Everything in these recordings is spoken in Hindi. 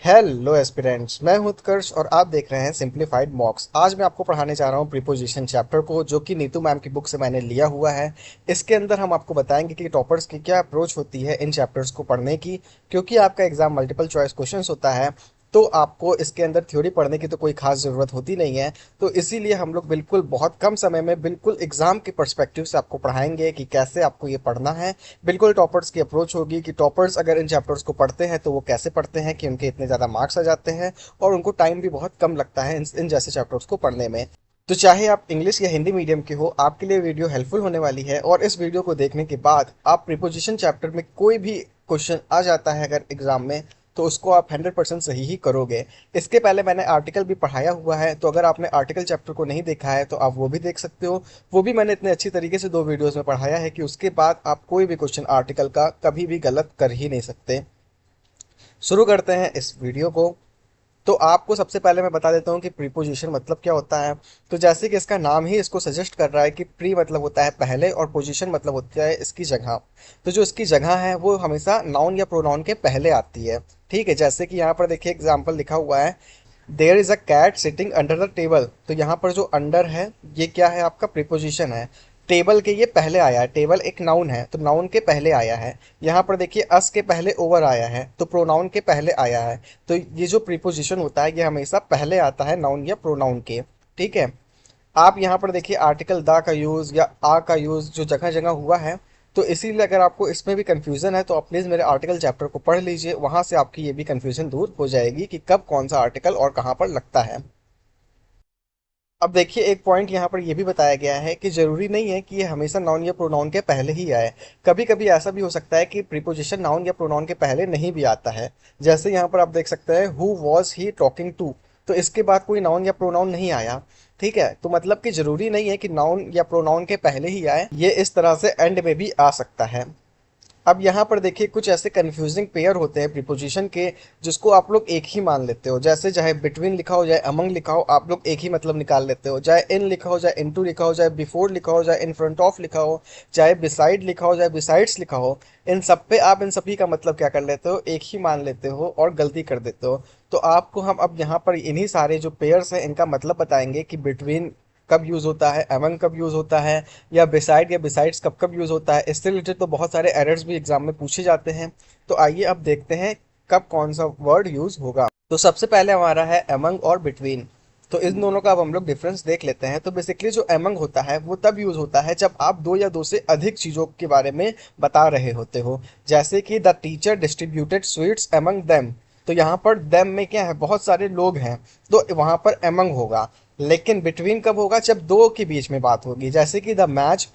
हेलो एस्पिरेंट्स, मैं हूं उत्कर्ष और आप देख रहे हैं सिंप्लीफाइड मॉक्स। आज मैं आपको पढ़ाने जा रहा हूं प्रीपोजिशन चैप्टर को, जो कि नीतू मैम की बुक से मैंने लिया हुआ है। इसके अंदर हम आपको बताएंगे कि टॉपर्स की क्या अप्रोच होती है इन चैप्टर्स को पढ़ने की, क्योंकि आपका एग्जाम मल्टीपल चॉइस क्वेश्चंस होता है। तो आपको इसके अंदर थ्योरी पढ़ने की तो कोई खास ज़रूरत होती नहीं है। तो इसीलिए हम लोग बिल्कुल बहुत कम समय में बिल्कुल एग्जाम के पर्सपेक्टिव से आपको पढ़ाएंगे कि कैसे आपको ये पढ़ना है। बिल्कुल टॉपर्स की अप्रोच होगी कि टॉपर्स अगर इन चैप्टर्स को पढ़ते हैं तो वो कैसे पढ़ते हैं कि उनके इतने ज़्यादा मार्क्स आ जाते हैं और उनको टाइम भी बहुत कम लगता है इन जैसे चैप्टर्स को पढ़ने में। तो चाहे आप इंग्लिश या हिंदी मीडियम के हो, आपके लिए वीडियो हेल्पफुल होने वाली है। और इस वीडियो को देखने के बाद आप प्रीपोजिशन चैप्टर में कोई भी क्वेश्चन आ जाता है अगर एग्जाम में, तो उसको आप 100% सही ही करोगे। इसके पहले मैंने आर्टिकल भी पढ़ाया हुआ है, तो अगर आपने आर्टिकल चैप्टर को नहीं देखा है तो आप वो भी देख सकते हो। वो भी मैंने इतने अच्छी तरीके से 2 वीडियोस में पढ़ाया है कि उसके बाद आप कोई भी क्वेश्चन आर्टिकल का कभी भी गलत कर ही नहीं सकते। शुरू करते हैं इस वीडियो को। तो आपको सबसे पहले मैं बता देता हूँ कि प्रीपोजिशन मतलब क्या होता है। तो जैसे कि इसका नाम ही इसको सजेस्ट कर रहा है कि प्री मतलब होता है पहले और पोजीशन मतलब होता है इसकी जगह। तो जो इसकी जगह है वो हमेशा नाउन या प्रोनाउन के पहले आती है। ठीक है, जैसे कि यहाँ पर देखिए एग्जाम्पल लिखा हुआ है, there is a cat sitting under the table. तो यहाँ पर जो अंडर है ये क्या है, आपका प्रीपोजिशन है। टेबल के ये पहले आया है, टेबल एक नाउन है तो नाउन के पहले आया है। यहाँ पर देखिए अस के पहले ओवर आया है तो प्रोनाउन के पहले आया है। तो ये जो प्रीपोजिशन होता है ये हमेशा पहले आता है नाउन या प्रोनाउन के। ठीक है, आप यहाँ पर देखिए आर्टिकल द का यूज़ या आ का यूज़ जो जगह जगह हुआ है। तो इसीलिए अगर आपको इसमें भी कंफ्यूजन है तो आप प्लीज़ मेरे आर्टिकल चैप्टर को पढ़ लीजिए, वहां से आपकी ये भी कंफ्यूजन दूर हो जाएगी कि कब कौन सा आर्टिकल और कहाँ पर लगता है। अब देखिए एक पॉइंट यहाँ पर यह भी बताया गया है कि जरूरी नहीं है कि ये हमेशा नाउन या प्रोनाउन के पहले ही आए। कभी कभी ऐसा भी हो सकता है कि प्रीपोजिशन नाउन या प्रोनाउन के पहले नहीं भी आता है। जैसे यहाँ पर आप देख सकते हैं, who was he talking to. तो इसके बाद कोई नाउन या प्रोनाउन नहीं आया। ठीक है, तो मतलब कि जरूरी नहीं है कि नाउन या प्रोनाउन के पहले ही आए, ये इस तरह से एंड में भी आ सकता है। अब यहाँ पर देखिए कुछ ऐसे कंफ्यूजिंग पेयर होते हैं प्रीपोजिशन के, जिसको आप लोग एक ही मान लेते हो। जैसे चाहे बिटवीन लिखा हो चाहे अमंग लिखा हो, आप लोग एक ही मतलब निकाल लेते हो। चाहे इन लिखा हो चाहे इनटू लिखा हो, चाहे बिफोर लिखा हो चाहे इन फ्रंट ऑफ लिखा हो, चाहे बिसाइड लिखा हो चाहे बिसाइड्स लिखा हो, इन सब पे आप इन सभी का मतलब क्या कर लेते हो, एक ही मान लेते हो और गलती कर देते हो। तो आपको हम अब यहाँ पर इन्हीं सारे जो पेयर्स हैं इनका मतलब बताएंगे कि बिटवीन कब यूज होता है, एमंग कब यूज होता है, या बिसाइड या बिसाइड्स कब कब यूज होता है। इससे रिलेटेड तो बहुत सारे एरर्स भी एग्जाम में पूछे जाते हैं। तो आइए अब देखते हैं कब कौन सा वर्ड यूज होगा। तो सबसे पहले हमारा है एमंग और बिटवीन। तो इन दोनों का अब हम लोग डिफरेंस देख लेते हैं। तो बेसिकली जो एमंग होता है वो तब यूज होता है जब आप दो या दो से अधिक चीजों के बारे में बता रहे होते हो। जैसे कि the teacher distributed sweets among them. तो यहाँ पर देम में क्या है, बहुत सारे लोग हैं, तो वहां पर एमंग होगा। लेकिन बिटवीन कब होगा, जब दो के बीच में बात होगी। जैसे कि the match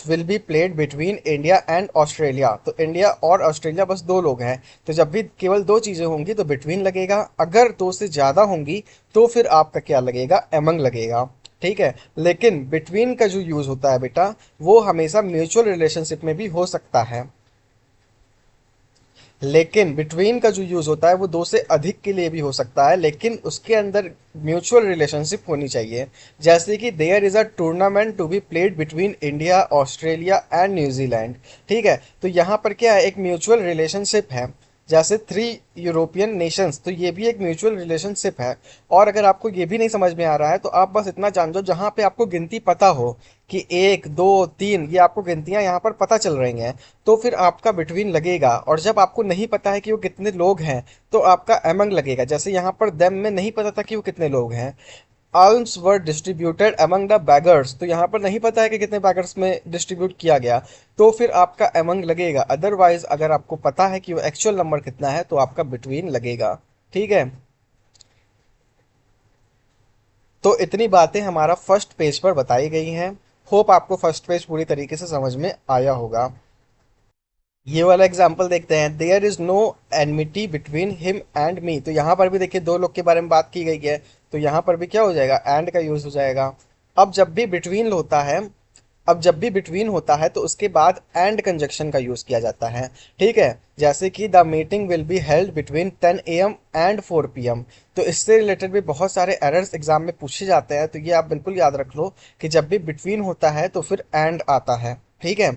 will be played between India and Australia. तो इंडिया और ऑस्ट्रेलिया बस दो लोग हैं। तो जब भी केवल दो चीजें होंगी तो बिटवीन लगेगा, अगर दो से ज्यादा होंगी तो फिर आपका क्या लगेगा, एमंग लगेगा। ठीक है, लेकिन बिटवीन का जो यूज होता है बेटा, वो हमेशा म्यूचुअल रिलेशनशिप में भी हो सकता है। लेकिन बिटवीन का जो यूज होता है वो दो से अधिक के लिए भी हो सकता है, लेकिन उसके अंदर म्यूचुअल रिलेशनशिप होनी चाहिए। जैसे कि there is a tournament to be played between India Australia and New Zealand. ठीक है, तो यहाँ पर क्या है, एक म्यूचुअल रिलेशनशिप है। जैसे थ्री यूरोपियन नेशंस, तो ये भी एक म्यूचुअल रिलेशनशिप है। और अगर आपको ये भी नहीं समझ में आ रहा है तो आप बस इतना जान दो, जहाँ पे आपको गिनती पता हो कि एक दो तीन, ये आपको गिनतियां यहाँ पर पता चल रही हैं, तो फिर आपका बिटवीन लगेगा। और जब आपको नहीं पता है कि वो कितने लोग हैं तो आपका एमंग लगेगा। जैसे यहाँ पर देम में नहीं पता था कि वो कितने लोग हैं। Alms were distributed among the beggars. तो यहाँ पर नहीं पता है कि कितने बैगर्स में डिस्ट्रीब्यूट किया गया, तो फिर आपका एमंग लगेगा। अदरवाइज अगर आपको पता है कि वो एक्चुअल नंबर कितना है तो आपका बिटवीन लगेगा। ठीक है, तो इतनी बातें हमारा फर्स्ट पेज पर बताई गई हैं। होप आपको फर्स्ट पेज पूरी तरीके से समझ में आया होगा। ये वाला एग्जाम्पल देखते हैं, there is no enmity between him and me. तो यहाँ पर भी देखिए दो लोग के बारे में बात की गई है, तो यहाँ पर भी क्या हो जाएगा, एंड का यूज हो जाएगा। अब जब भी बिटवीन होता है अब जब भी बिटवीन होता है तो उसके बाद एंड कंजक्शन का यूज किया जाता है। ठीक है, जैसे कि the meeting will be held between 10 AM and 4 PM। तो इससे रिलेटेड भी बहुत सारे एरर्स एग्जाम में पूछे जाते हैं, तो ये आप बिल्कुल याद रख लो कि जब भी बिटवीन होता है तो फिर एंड आता है। ठीक है,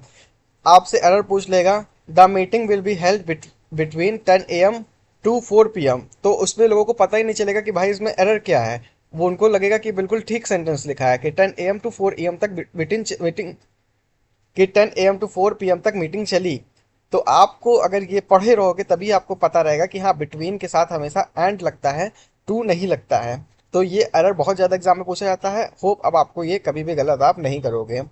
आपसे एरर पूछ लेगा, the meeting will be held between 10 AM to 4 PM, तो उसमें लोगों को पता ही नहीं चलेगा कि भाई इसमें एरर क्या है। वो उनको लगेगा कि बिल्कुल ठीक सेंटेंस लिखा है कि 10 AM टू 4 AM तक मीटिंग मीटिंग कि 10 AM टू 4 PM तक मीटिंग चली। तो आपको अगर ये पढ़े रहोगे तभी आपको पता रहेगा कि हाँ, बिटवीन के साथ हमेशा एंड लगता है, टू नहीं लगता है। तो ये एरर बहुत ज़्यादा एग्जाम में पूछा जाता है। होप अब आपको ये कभी भी गलत आप नहीं करोगे।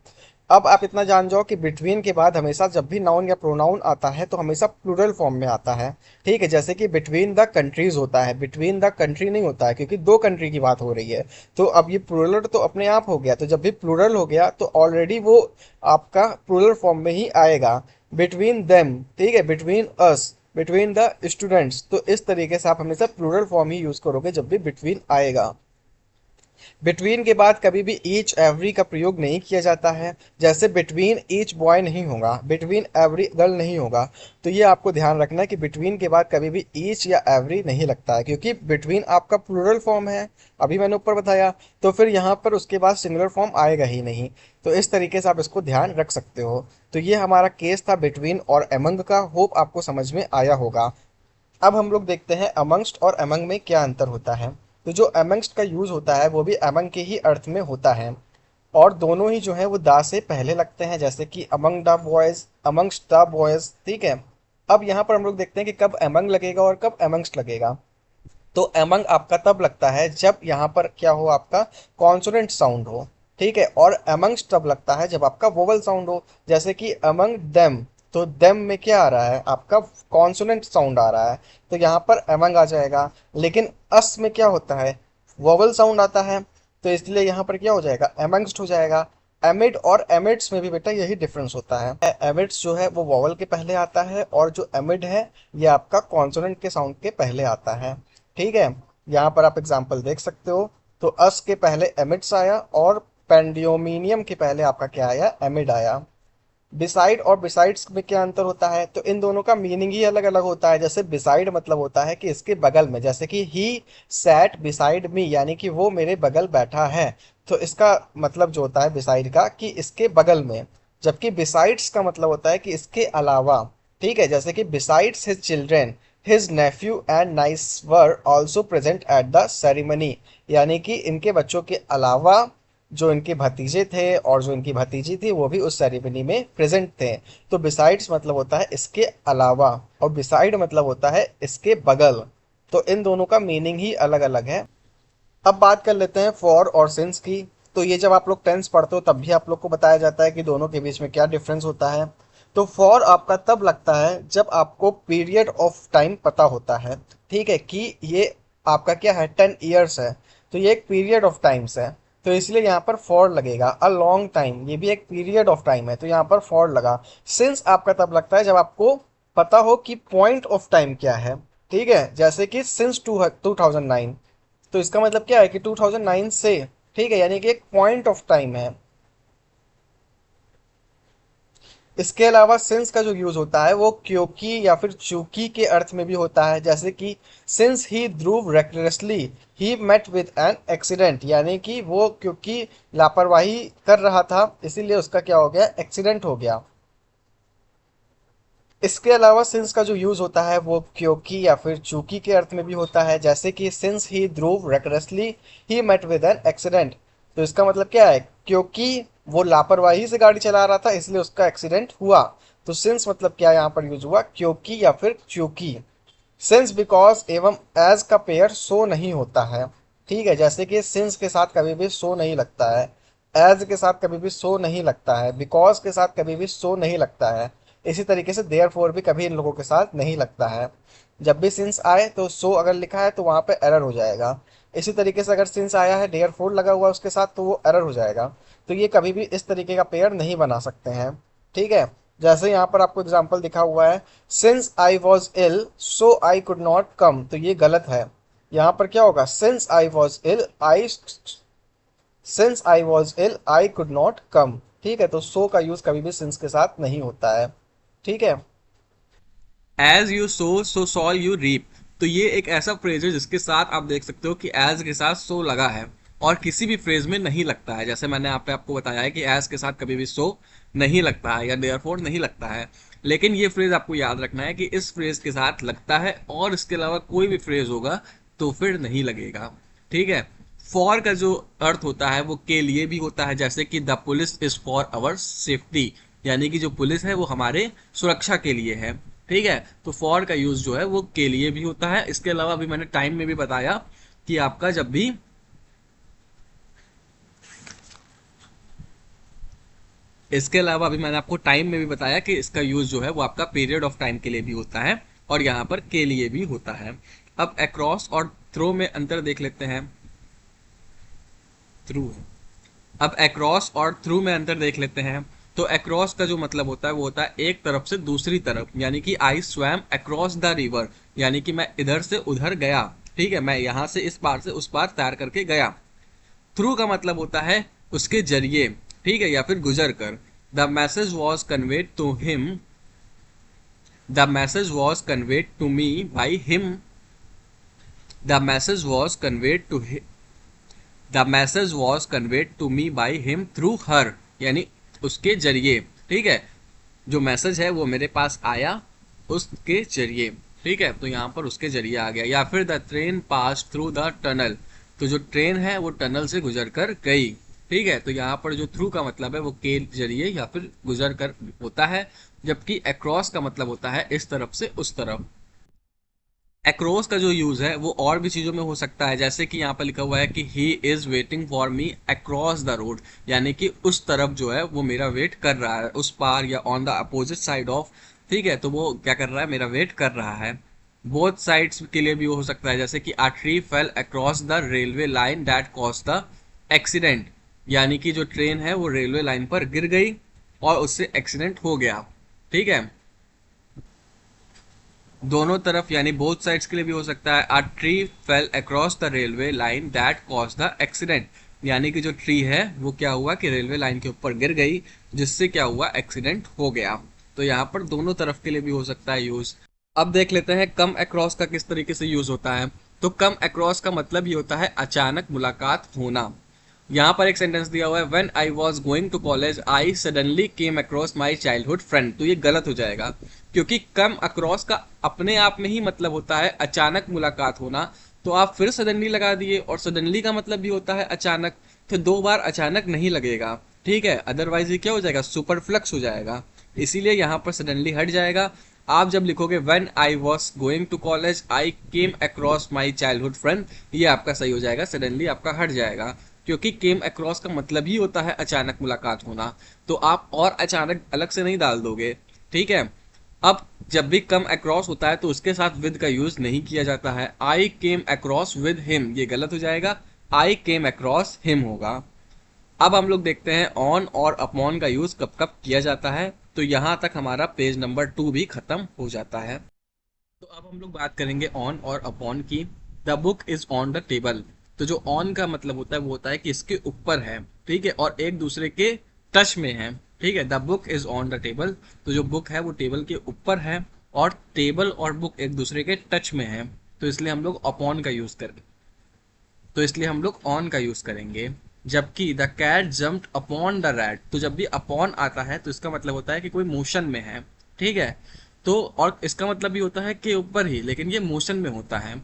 अब आप इतना जान जाओ कि बिटवीन के बाद हमेशा जब भी नाउन या प्रोनाउन आता है तो हमेशा प्लूरल फॉर्म में आता है। ठीक है, जैसे कि बिटवीन द कंट्रीज होता है, बिटवीन द कंट्री नहीं होता है क्योंकि दो कंट्री की बात हो रही है। तो अब ये प्लूरल तो अपने आप हो गया, तो जब भी प्लूरल हो गया तो ऑलरेडी वो आपका प्लूरल फॉर्म में ही आएगा। बिटवीन देम, ठीक है, between us, between the students, तो इस तरीके से आप हमेशा प्लूरल फॉर्म ही यूज करोगे जब भी बिटवीन आएगा। बिटवीन के बाद कभी भी ईच एवरी का प्रयोग नहीं किया जाता है। जैसे बिटवीन ईच बॉय नहीं होगा, बिटवीन एवरी गर्ल नहीं होगा। तो ये आपको ध्यान रखना है कि बिटवीन के बाद कभी भी ईच या एवरी नहीं लगता है क्योंकि बिटवीन आपका प्लूरल फॉर्म है, अभी मैंने ऊपर बताया। तो फिर यहाँ पर उसके बाद सिंगुलर फॉर्म आएगा ही नहीं। तो इस तरीके से आप इसको ध्यान रख सकते हो। तो ये हमारा केस था बिटवीन और अमंग का। होप आपको समझ में आया होगा। अब हम लोग देखते हैं अमंगस्ट और अमंग में क्या अंतर होता है। तो जो अमंगस्ट का यूज होता है वो भी अमंग के ही अर्थ में होता है, और दोनों ही जो है वो दा से पहले लगते हैं, जैसे कि among the boys, amongst the boys. ठीक है, अब यहाँ पर हम लोग देखते हैं कि कब अमंग लगेगा और कब अमंगस्ट लगेगा। तो अमंग आपका तब लगता है जब यहाँ पर क्या हो, आपका कॉन्सोनेंट साउंड हो। ठीक है, और अमंग्स तब लगता है जब आपका वोवल साउंड हो, जैसे कि अमंग देम। तो देम में क्या आ रहा है, आपका कॉन्सोनेंट साउंड आ रहा है, तो यहाँ पर अमंग आ जाएगा। लेकिन अस में क्या होता है, वोवल साउंड आता है, तो इसलिए यहाँ पर क्या हो जाएगा, अमंगस्ट हो जाएगा। एमिड और एमिड्स में भी बेटा यही डिफरेंस होता है। एमिड्स जो है वो वोवल के पहले आता है, और जो एमिड है ये आपका कॉन्सोनेंट के साउंड के पहले आता है। ठीक है, यहाँ पर आप एग्जाम्पल देख सकते हो। तो अस के पहले एमिड्स आया, और पेंडियोमिनियम के पहले आपका क्या आया, एमिड आया। बिसाइड और बिसाइड्स में क्या अंतर होता है, तो इन दोनों का मीनिंग ही अलग अलग होता है। जैसे बिसाइड मतलब होता है कि इसके बगल में, जैसे कि ही सैट बिसाइड मी, यानी कि वो मेरे बगल बैठा है। तो इसका मतलब जो होता है बिसाइड का, कि इसके बगल में। जबकि बिसाइड्स का मतलब होता है कि इसके अलावा। ठीक है, जैसे कि besides his children, his Neiphiu and nice were also present at the ceremony, यानी कि इनके बच्चों के अलावा जो इनके भतीजे थे और जो इनकी भतीजी थी वो भी उस सेरेमनी में प्रेजेंट थे। तो बिसाइड्स मतलब होता है इसके अलावा, और बिसाइड मतलब होता है इसके बगल। तो इन दोनों का मीनिंग ही अलग अलग है। अब बात कर लेते हैं फॉर और सिंस की। तो ये जब आप लोग टेंस पढ़ते हो तब भी आप लोग को बताया जाता है कि दोनों के बीच में क्या डिफरेंस होता है। तो फॉर आपका तब लगता है जब आपको पीरियड ऑफ टाइम पता होता है। ठीक है, कि ये आपका क्या है, 10 ईयर्स है, तो ये एक पीरियड ऑफ टाइम्स है। तो इसलिए यहाँ पर फॉर लगेगा। अ लॉन्ग टाइम, ये भी एक पीरियड ऑफ टाइम है, तो यहाँ पर फॉर लगा। सिंस आपका तब लगता है जब आपको पता हो कि पॉइंट ऑफ टाइम क्या है। ठीक है, जैसे कि सिंस 2009, तो इसका मतलब क्या है कि 2009 से। ठीक है, यानी कि एक पॉइंट ऑफ टाइम है। इसके अलावा सिंस का जो यूज होता है वो क्योंकि या फिर चूंकि के अर्थ में भी होता है, जैसे कि since he Dhruv recklessly he met with an accident, यानी कि वो क्योंकि लापरवाही कर रहा था इसीलिए उसका क्या हो गया, एक्सीडेंट हो गया। इसके अलावा सिंस का जो यूज होता है वो क्योंकि या फिर चूंकि के अर्थ में भी होता है, जैसे कि since he Dhruv recklessly he met with an accident. तो इसका मतलब क्या है, क्योंकि वो लापरवाही से गाड़ी चला रहा था इसलिए उसका एक्सीडेंट हुआ। तो सिंस मतलब क्या यहाँ पर यूज हुआ, क्योंकि या फिर चूंकि। सिंस बिकॉज एवं एज का पेयर सो नहीं होता है। ठीक है, जैसे कि सिंस के साथ कभी भी सो नहीं लगता है, एज के साथ कभी भी सो नहीं लगता है, बिकॉज के साथ कभी भी सो नहीं लगता है। इसी तरीके से देयर फोर भी कभी इन लोगों के साथ नहीं लगता है। जब भी सिंस आए तो सो अगर लिखा है तो वहां पे एरर हो जाएगा। इसी तरीके से अगर सिंस आया है देयर फोर लगा हुआ उसके साथ तो वो एरर हो जाएगा। तो ये कभी भी इस तरीके का पेयर नहीं बना सकते हैं। ठीक है, जैसे यहाँ पर आपको एग्जाम्पल दिखा हुआ है, since I was ill so I could not come, तो ये गलत है। यहाँ पर क्या होगा, since I was ill I could not come. ठीक है, तो सो का यूज कभी भी सिंस के साथ नहीं होता है। ठीक है, as you sow so you reap. तो ये एक ऐसा फ्रेज है जिसके साथ आप देख सकते हो कि एज के साथ सो लगा है, और किसी भी फ्रेज में नहीं लगता है। जैसे मैंने आपको बताया है कि एज के साथ कभी भी सो नहीं लगता है या देयरफॉर नहीं लगता है। लेकिन ये फ्रेज आपको याद रखना है कि इस फ्रेज के साथ लगता है और इसके अलावा कोई भी फ्रेज होगा तो फिर नहीं लगेगा। ठीक है। फॉर का जो अर्थ होता है वो के लिए भी होता है, जैसे कि the police is for our safety, यानी कि जो पुलिस है वो हमारे सुरक्षा के लिए है। ठीक है। तो फॉर का यूज जो है वो के लिए भी होता है। इसके अलावा अभी मैंने टाइम में भी बताया कि आपका जब भी इसके अलावा अभी मैंने आपको टाइम में भी बताया कि इसका यूज जो है वो आपका पीरियड ऑफ टाइम के लिए भी होता है और यहाँ पर के लिए भी होता है। अब अक्रॉस और थ्रो में अंतर देख लेते हैं। थ्रू है। अब अक्रॉस और थ्रू में अंतर देख लेते हैं। तो अक्रॉस का जो मतलब होता है वो होता है एक तरफ से दूसरी तरफ, यानी कि आई स्वैम अक्रॉस द रिवर, यानी कि मैं इधर से उधर गया। ठीक है, मैं यहाँ से इस पार से उस पार तैर करके गया। थ्रू का मतलब होता है उसके जरिए, ठीक है, या फिर गुजर कर। The message was conveyed to him, the message was conveyed to me by him, the message was conveyed to the message was conveyed to me by him through her, यानी उसके जरिए। ठीक है, जो मैसेज है वो मेरे पास आया उसके जरिए। ठीक है, तो यहाँ पर उसके जरिए आ गया। या फिर the train pass through the tunnel, तो जो ट्रेन है वो टनल से गुजर कर गई। ठीक है, तो यहाँ पर जो थ्रू का मतलब है वो के जरिए या फिर गुजर कर होता है, जबकि अक्रॉस का मतलब होता है इस तरफ से उस तरफ। एक्रोस का जो यूज है वो और भी चीजों में हो सकता है, जैसे कि यहाँ पर लिखा हुआ है कि he is waiting for me across the road, यानी कि उस तरफ जो है वो मेरा वेट कर रहा है, उस पार या on the opposite side of. ठीक है, तो वो क्या कर रहा है, मेरा वेट कर रहा है। बोथ साइड्स के लिए भी हो सकता है, जैसे कि a tree fell across the railway line that cause the accident, यानी कि जो ट्रेन है वो रेलवे लाइन पर गिर गई और उससे एक्सीडेंट हो गया। ठीक है, दोनों तरफ यानी बोथ साइड्स के लिए भी हो सकता है। A tree fell across the railway line that cause the accident, यानी कि जो ट्री है वो क्या हुआ कि रेलवे लाइन के ऊपर गिर गई, जिससे क्या हुआ, एक्सीडेंट हो गया। तो यहाँ पर दोनों तरफ के लिए भी हो सकता है यूज। अब देख लेते हैं कम अक्रॉस का किस तरीके से यूज होता है। तो कम अक्रॉस का मतलब ही होता है अचानक मुलाकात होना। यहाँ पर एक सेंटेंस दिया हुआ है, when I was going to college I suddenly came across my childhood friend. तो ये गलत हो जाएगा, क्योंकि कम अक्रॉस का अपने आप में ही मतलब होता है अचानक मुलाकात होना। तो आप फिर सडनली लगा दिए, और सडनली का मतलब भी होता है अचानक, तो दो बार अचानक नहीं लगेगा। ठीक है, अदरवाइज ये क्या हो जाएगा, सुपरफ्लक्स हो जाएगा। इसीलिए यहाँ पर सडनली हट जाएगा। आप जब लिखोगे when I was going to college I came across my childhood friend, ये आपका सही हो जाएगा, सडनली आपका हट जाएगा, क्योंकि केम अक्रॉस का मतलब ही होता है अचानक मुलाकात होना। तो आप और अचानक अलग से नहीं डाल दोगे। ठीक है, अब जब भी कम अक्रॉस होता है तो उसके साथ विद का यूज नहीं किया जाता है। आई केम अक्रॉस विद हिम, ये गलत हो जाएगा, आई केम अक्रॉस हिम होगा। अब हम लोग देखते हैं ऑन और अपॉन का यूज कब कब किया जाता है। तो यहां तक हमारा पेज नंबर 2 भी खत्म हो जाता है। तो अब हम लोग बात करेंगे ऑन और अपॉन की। The book is on the table, तो जो ऑन का मतलब होता है वो होता है कि इसके ऊपर है। ठीक है, और एक दूसरे के टच में है। ठीक है, the book is on the table, तो जो बुक है वो टेबल के ऊपर है, और टेबल और बुक एक दूसरे के टच में है, तो इसलिए हम लोग अपॉन का यूज करेंगे, तो इसलिए हम लोग ऑन का यूज करेंगे। जबकि the cat jumped upon the rat, तो जब भी अपॉन आता है तो इसका मतलब होता है कि कोई मोशन में है। ठीक है, तो और इसका मतलब भी होता है कि ऊपर ही, लेकिन ये मोशन में होता है।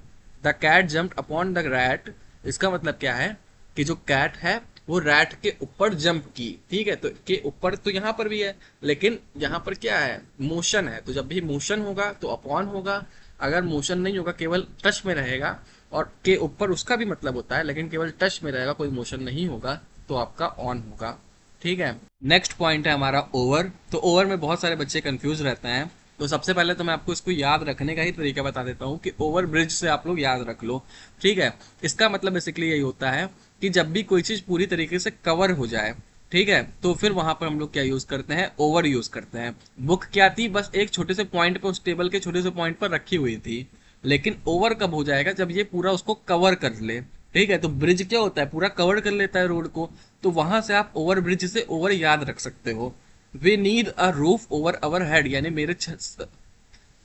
The cat jumped upon the rat, इसका मतलब क्या है कि जो कैट है वो रैट के ऊपर जंप की। ठीक है, तो के ऊपर तो यहाँ पर भी है, लेकिन यहाँ पर क्या है, मोशन है। तो जब भी मोशन होगा तो अपॉन होगा, अगर मोशन नहीं होगा, केवल टच में रहेगा, और के ऊपर उसका भी मतलब होता है, लेकिन केवल टच में रहेगा, कोई मोशन नहीं होगा, तो आपका ऑन होगा। ठीक है, नेक्स्ट पॉइंट है हमारा ओवर। तो ओवर में बहुत सारे बच्चे कंफ्यूज रहते हैं। तो सबसे पहले तो मैं आपको इसको याद रखने का ही तरीका बता देता हूँ कि ओवर ब्रिज से आप लोग याद रख लो। ठीक है, इसका मतलब बेसिकली यही होता है कि जब भी कोई चीज पूरी तरीके से कवर हो जाए, ठीक है, तो फिर वहां पर हम लोग क्या यूज करते हैं, ओवर यूज करते हैं। बुक क्या थी, बस एक छोटे से पॉइंट पे, उस टेबल के छोटे से पॉइंट पर रखी हुई थी, लेकिन ओवर कब हो जाएगा, जब ये पूरा उसको कवर कर ले। ठीक है, तो ब्रिज क्या होता है, पूरा कवर कर लेता है रोड को, तो वहां से आप ओवर ब्रिज से ओवर याद रख सकते हो। We need a roof over our head,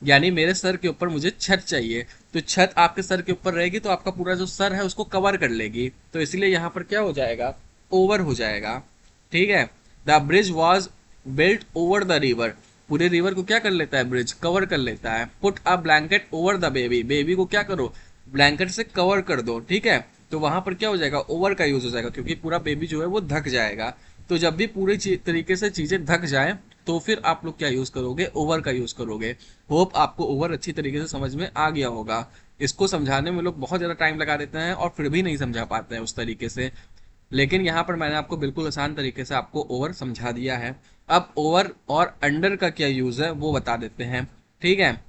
यानी मेरे सर के ऊपर मुझे छत चाहिए। तो छत आपके सर के ऊपर रहेगी तो आपका पूरा जो सर है उसको कवर कर लेगी, तो इसलिए यहाँ पर क्या हो जाएगा, ओवर हो जाएगा। ठीक है, the bridge was built over the river, पूरे रिवर को क्या कर लेता है, ब्रिज कवर कर लेता है। Put a blanket over the baby, baby को क्या करो, ब्लैंकेट से कवर कर दो, ठीक है। तो वहां पर क्या हो जाएगा, ओवर का यूज हो जाएगा, क्योंकि पूरा बेबी जो है वो ढक जाएगा। तो जब भी पूरी तरीके से चीजें ढक जाए तो फिर आप लोग क्या यूज करोगे, ओवर का यूज करोगे। होप आपको ओवर अच्छी तरीके से समझ में आ गया होगा। इसको समझाने में लोग बहुत ज्यादा टाइम लगा देते हैं और फिर भी नहीं समझा पाते हैं उस तरीके से, लेकिन यहाँ पर मैंने आपको बिल्कुल आसान तरीके से आपको ओवर समझा दिया है। अब ओवर और अंडर का क्या यूज है वो बता देते हैं, ठीक है।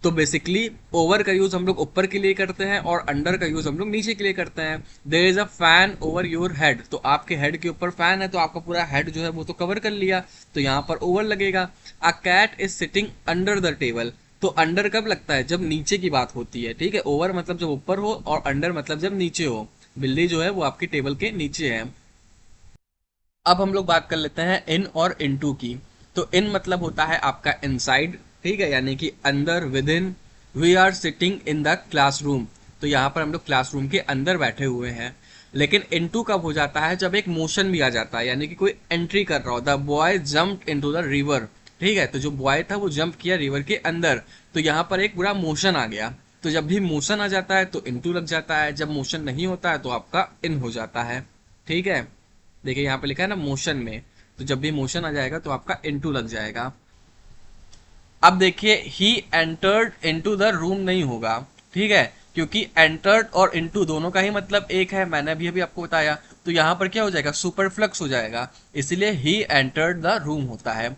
तो बेसिकली ओवर का यूज हम लोग ऊपर के लिए करते हैं और अंडर का यूज हम लोग नीचे के लिए करते हैं। There is a fan over your head, तो आपके हेड के ऊपर फैन है तो आपका पूरा हेड जो है वो तो कवर कर लिया, तो यहाँ पर ओवर लगेगा। A cat is sitting under the table, तो अंडर कब लगता है, जब नीचे की बात होती है, ठीक है। ओवर मतलब जब ऊपर हो और अंडर मतलब जब नीचे हो। बिल्ली जो है वो आपकी टेबल के नीचे है। अब हम लोग बात कर लेते हैं इन और इनटू की। तो इन मतलब होता है आपका इनसाइड, ठीक है, यानी कि अंदर, within. We are sitting in the classroom, तो यहाँ पर हम लोग क्लासरूम के अंदर बैठे हुए हैं। लेकिन इनटू कब हो जाता है, जब एक मोशन भी आ जाता है, यानी कि कोई एंट्री कर रहा हो। The boy jumped into the river, ठीक है, तो जो बॉय था वो जंप किया रिवर के अंदर, तो यहाँ पर एक पूरा मोशन आ गया। तो जब भी मोशन आ जाता है तो इनटू लग जाता है, जब मोशन नहीं होता है तो आपका इन हो जाता है, ठीक है। देखिए यहाँ पे लिखा है ना मोशन में, तो जब भी मोशन आ जाएगा तो आपका इनटू लग जाएगा। अब देखिए he entered into the room नहीं होगा, ठीक है, क्योंकि एंटर्ड और इनटू दोनों का ही मतलब एक है, मैंने अभी आपको बताया। तो यहाँ पर क्या हो जाएगा, सुपरफ्लक्स हो जाएगा, इसलिए ही एंटर्ड द रूम होता है।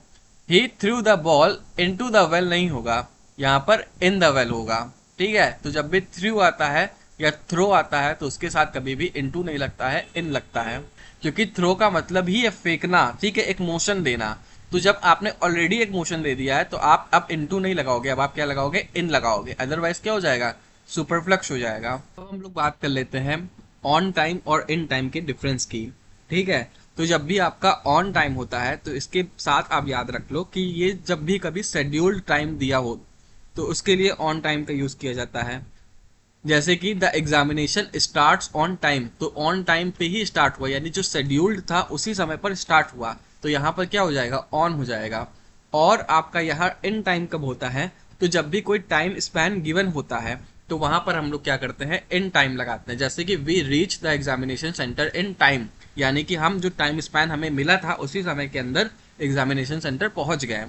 He threw the ball into the well नहीं होगा, यहाँ पर इन द वेल होगा, ठीक है। तो जब भी थ्रू आता है या थ्रो आता है तो उसके साथ कभी भी इनटू नहीं लगता है, इन लगता है, क्योंकि थ्रो का मतलब ही है फेंकना, ठीक है, एक मोशन देना। तो जब आपने ऑलरेडी एक मोशन दे दिया है तो आप अब इनटू नहीं लगाओगे, अब आप क्या लगाओगे, इन लगाओगे, अदरवाइज क्या हो जाएगा, सुपरफ्लक्स हो जाएगा। तो हम लोग बात कर लेते हैं ऑन टाइम और इन टाइम के डिफरेंस की, ठीक है। तो जब भी आपका ऑन टाइम होता है तो इसके साथ आप याद रख लो कि ये जब भी कभी शेड्यूल्ड टाइम दिया हो तो उसके लिए ऑन टाइम का यूज किया जाता है। जैसे कि the examination starts on time, तो ऑन टाइम पे ही स्टार्ट हुआ, यानी जो शेड्यूल्ड था उसी समय पर स्टार्ट हुआ, तो यहाँ पर क्या हो जाएगा, ऑन हो जाएगा। और आपका यहाँ इन टाइम कब होता है, तो जब भी कोई टाइम स्पैन गिवन होता है तो वहां पर हम लोग क्या करते हैं, इन टाइम लगाते हैं। जैसे कि we reach the examination centre in time, यानी कि हम जो टाइम स्पैन हमें मिला था उसी समय के अंदर एग्जामिनेशन सेंटर पहुंच गए।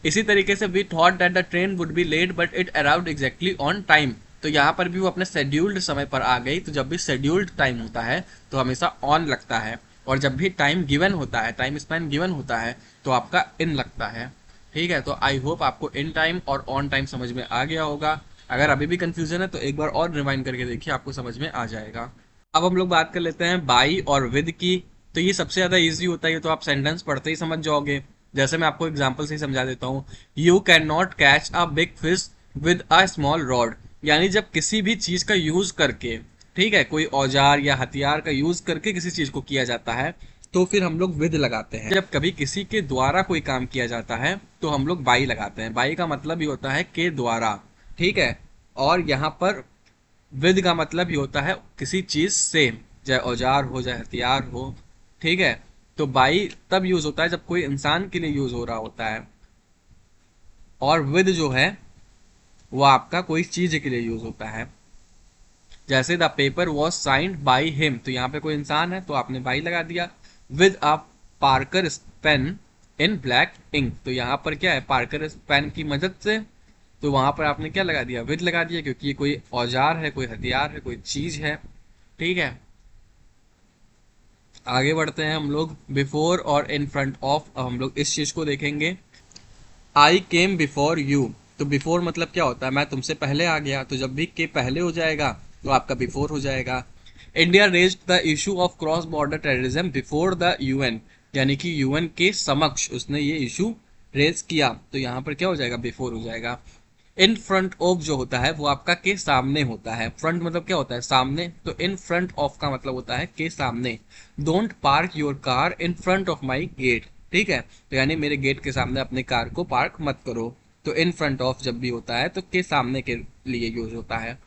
इसी तरीके से we thought that the train would be late but it around exactly on time, तो यहाँ पर भी वो अपने शेड्यूल्ड समय पर आ गई। तो जब भी शेड्यूल्ड टाइम होता है तो हमेशा ऑन लगता है, और जब भी टाइम गिवन होता है, टाइम स्पैन गिवन होता है, तो आपका इन लगता है, ठीक है। तो आई होप आपको इन टाइम और ऑन टाइम समझ में आ गया होगा। अगर अभी भी कंफ्यूजन है तो एक बार और रिवाइंड करके देखिए, आपको समझ में आ जाएगा। अब हम लोग बात कर लेते हैं बाई और विद की। तो ये सबसे ज्यादा इजी होता है, ये तो आप सेंटेंस पढ़ते ही समझ जाओगे। जैसे मैं आपको एग्जांपल से ही समझा देता हूँ, you can not catch a big fish with a small rod, यानी जब किसी भी चीज का यूज करके, ठीक है, कोई औजार या हथियार का यूज करके किसी चीज को किया जाता है तो फिर हम लोग विद लगाते हैं। जब कभी किसी के द्वारा कोई काम किया जाता है तो हम लोग बाई लगाते हैं। बाई का मतलब ही होता है के द्वारा, ठीक है। और यहाँ पर विद का मतलब ही होता है किसी चीज से, चाहे औजार हो चाहे हथियार हो, ठीक है। तो बाई तब यूज होता है जब कोई इंसान के लिए यूज हो रहा होता है, और विद जो है वो आपका कोई चीज के लिए यूज होता है। जैसे the paper was signed by him, तो यहाँ पे कोई इंसान है तो आपने बाई लगा दिया। With a Parker pen in black ink, तो यहाँ पर क्या है, पार्कर पेन की मदद से, तो वहां पर आपने क्या लगा दिया, विद लगा दिया, क्योंकि ये कोई औजार है, कोई हथियार है, कोई चीज है, ठीक है। आगे बढ़ते हैं हम लोग, बिफोर और इन फ्रंट ऑफ। हम लोग इस चीज को देखेंगे, आई केम बिफोर यू। तो बिफोर मतलब क्या होता है, मैं तुमसे पहले आ गया, तो जब भी के पहले हो जाएगा तो आपका बिफोर हो जाएगा। India raised the issue of cross border terrorism before the UN, यानी कि यूएन के समक्ष उसने ये इशू रेज किया, तो यहाँ पर क्या हो जाएगा, बिफोर हो जाएगा। इन फ्रंट ऑफ जो होता है वो आपका के सामने होता है। फ्रंट मतलब क्या होता है, सामने, तो इन फ्रंट ऑफ का मतलब होता है के सामने। Don't park your car in front of my gate, ठीक है, तो यानी मेरे गेट के सामने अपने कार को पार्क मत करो। तो इन फ्रंट ऑफ जब भी होता है तो के सामने के लिए यूज होता है।